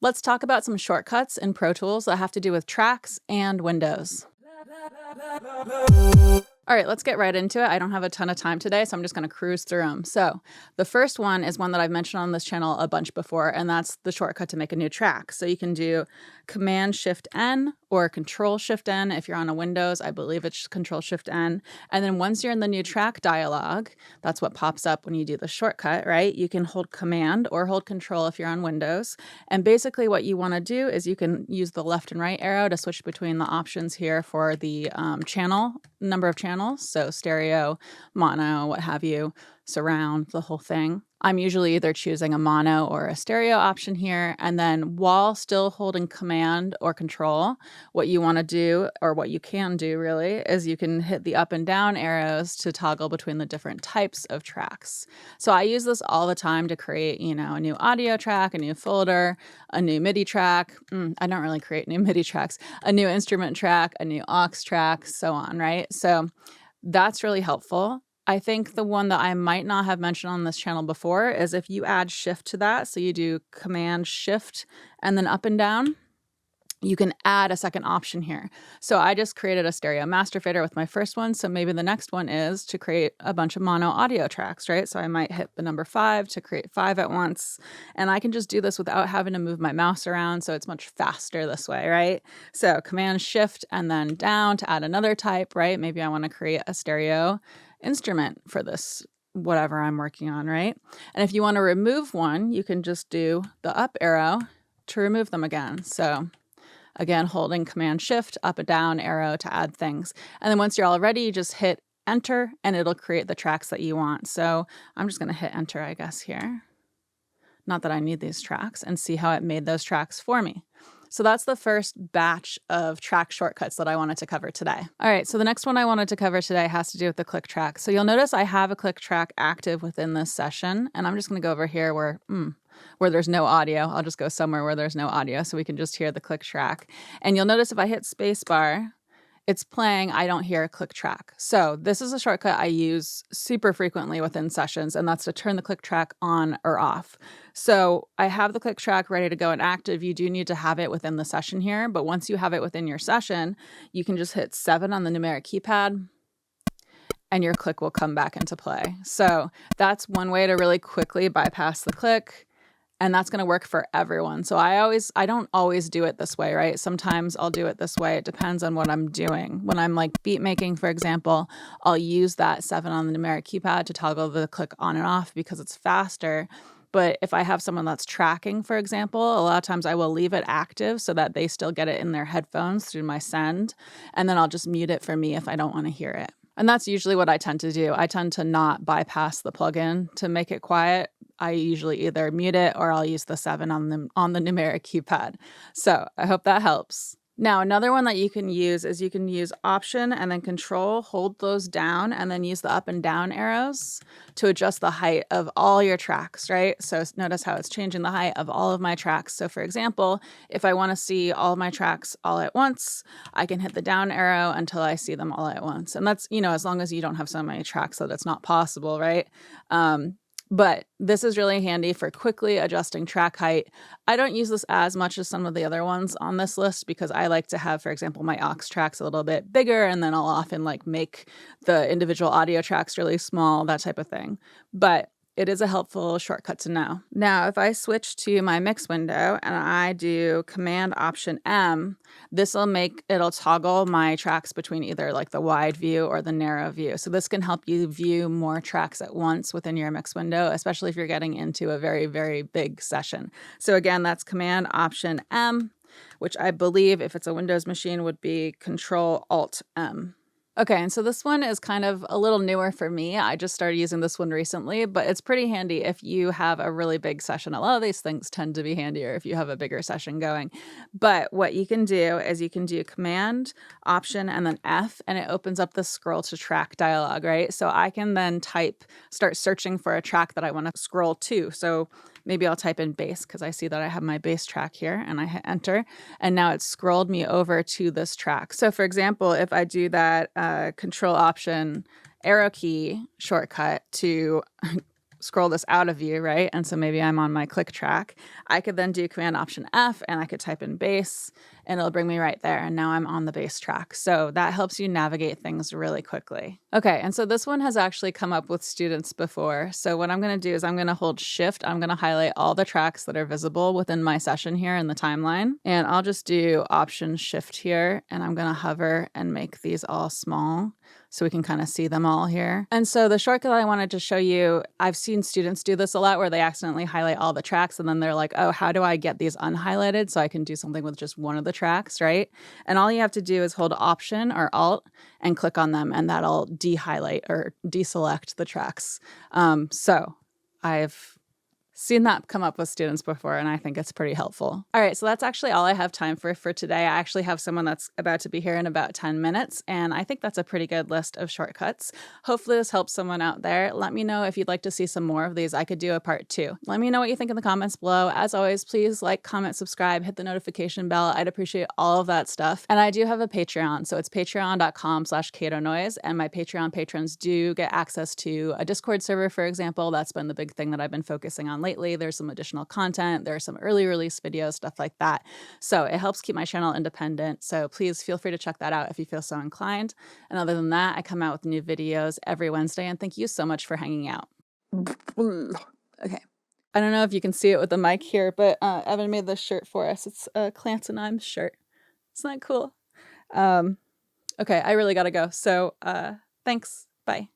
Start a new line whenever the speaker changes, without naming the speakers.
Let's talk about some shortcuts in Pro Tools that have to do with tracks and windows. All right, let's get right into it. I don't have a ton of time today, so I'm just going to cruise through them. So the first one is one that I've mentioned on this channel a bunch before, and that's the shortcut to make a new track. So you can do Command-Shift-N or Control-Shift-N if you're on a Windows. I believe it's Control-Shift-N. And then once you're in the new track dialog, that's what pops up when you do the shortcut, right? You can hold Command or hold Control if you're on Windows. And basically what you want to do is you can use the left and right arrow to switch between the options here for the number of channels. So stereo, mono, what have you, surround, the whole thing. I'm usually either choosing a mono or a stereo option here. And then while still holding Command or Control, what you want to do, or what you can do really, is you can hit the up and down arrows to toggle between the different types of tracks. So I use this all the time to create, a new audio track, a new folder, a new MIDI track. I don't really create new MIDI tracks, a new instrument track, a new aux track, so on, right? So that's really helpful. I think the one that I might not have mentioned on this channel before is if you add shift to that, so you do Command Shift and then up and down, you can add a second option here. So I just created a stereo master fader with my first one. So maybe the next one is to create a bunch of mono audio tracks, right? So I might hit the number 5 to create 5 at once. And I can just do this without having to move my mouse around. So it's much faster this way, right? So Command Shift and then down to add another type, right? Maybe I want to create a stereo instrument for this whatever I'm working on, right? And if you want to remove one, you can just do the up arrow to remove them again. So again, holding Command Shift, up and down arrow to add things. And then once you're all ready, you just hit Enter and it'll create the tracks that you want. So I'm just going to hit Enter, I guess, here. Not that I need these tracks, and see how it made those tracks for me. So that's the first batch of track shortcuts that I wanted to cover today. All right, so the next one I wanted to cover today has to do with the click track. So you'll notice I have a click track active within this session, and I'm just going to go over here where there's no audio. I'll just go somewhere where there's no audio so we can just hear the click track. And you'll notice if I hit spacebar, it's playing, I don't hear a click track. So this is a shortcut I use super frequently within sessions, and that's to turn the click track on or off. So I have the click track ready to go and active. You do need to have it within the session here, but once you have it within your session, you can just hit 7 on the numeric keypad and your click will come back into play. So that's one way to really quickly bypass the click. And that's going to work for everyone. So I don't always do it this way, right? Sometimes I'll do it this way. It depends on what I'm doing. When I'm like beat making, for example, I'll use that 7 on the numeric keypad to toggle the click on and off because it's faster. But if I have someone that's tracking, for example, a lot of times I will leave it active so that they still get it in their headphones through my send. And then I'll just mute it for me if I don't want to hear it. And that's usually what I tend to do. I tend to not bypass the plugin to make it quiet. I usually either mute it or I'll use the 7 on the numeric keypad. So I hope that helps. Now, another one that you can use is you can use Option and then Control, hold those down, and then use the up and down arrows to adjust the height of all your tracks, right? So notice how it's changing the height of all of my tracks. So for example, if I want to see all of my tracks all at once, I can hit the down arrow until I see them all at once. And that's, as long as you don't have so many tracks that it's not possible, right? But this is really handy for quickly adjusting track height. I don't use this as much as some of the other ones on this list because I like to have, for example, my aux tracks a little bit bigger, and then I'll often make the individual audio tracks really small, that type of thing. But it is a helpful shortcut to know. Now, if I switch to my mix window and I do Command Option M, it'll toggle my tracks between either the wide view or the narrow view. So this can help you view more tracks at once within your mix window, especially if you're getting into a very, very big session. So again, that's Command Option M, which I believe if it's a Windows machine would be Control Alt M. Okay, and so this one is kind of a little newer for me. I just started using this one recently, but it's pretty handy if you have a really big session. A lot of these things tend to be handier if you have a bigger session going. But what you can do is you can do Command, Option, and then F, and it opens up the scroll to track dialog, right? So I can then start searching for a track that I want to scroll to. So maybe I'll type in bass because I see that I have my bass track here, and I hit enter, and now it's scrolled me over to this track. So for example, if I do that Control Option arrow key shortcut to scroll this out of view, right? And so maybe I'm on my click track. I could then do Command Option F and I could type in bass and it'll bring me right there. And now I'm on the bass track. So that helps you navigate things really quickly. Okay, and so this one has actually come up with students before. So what I'm going to do is I'm going to hold Shift. I'm going to highlight all the tracks that are visible within my session here in the timeline. And I'll just do Option Shift here and I'm going to hover and make these all small so we can kind of see them all here. And so the shortcut I wanted to show you, I've seen students do this a lot where they accidentally highlight all the tracks and then they're like, oh, how do I get these unhighlighted so I can do something with just one of the tracks, right? And all you have to do is hold Option or Alt and click on them and that'll de-highlight or deselect the tracks. So I've seen that come up with students before, and I think it's pretty helpful. All right, so that's actually all I have time for today. I actually have someone that's about to be here in about 10 minutes, and I think that's a pretty good list of shortcuts. Hopefully this helps someone out there. Let me know if you'd like to see some more of these. I could do a part 2. Let me know what you think in the comments below. As always, please like, comment, subscribe, hit the notification bell. I'd appreciate all of that stuff. And I do have a Patreon, so it's patreon.com/CatoNoise, and my Patreon patrons do get access to a Discord server, for example. That's been the big thing that I've been focusing on lately. There's some additional content. There are some early release videos, stuff like that. So it helps keep my channel independent. So please feel free to check that out if you feel so inclined. And other than that, I come out with new videos every Wednesday. And thank you so much for hanging out. Okay. I don't know if you can see it with the mic here, but Evan made this shirt for us. It's a Clance and I'm shirt. Isn't that cool? Okay, I really gotta go. So thanks. Bye.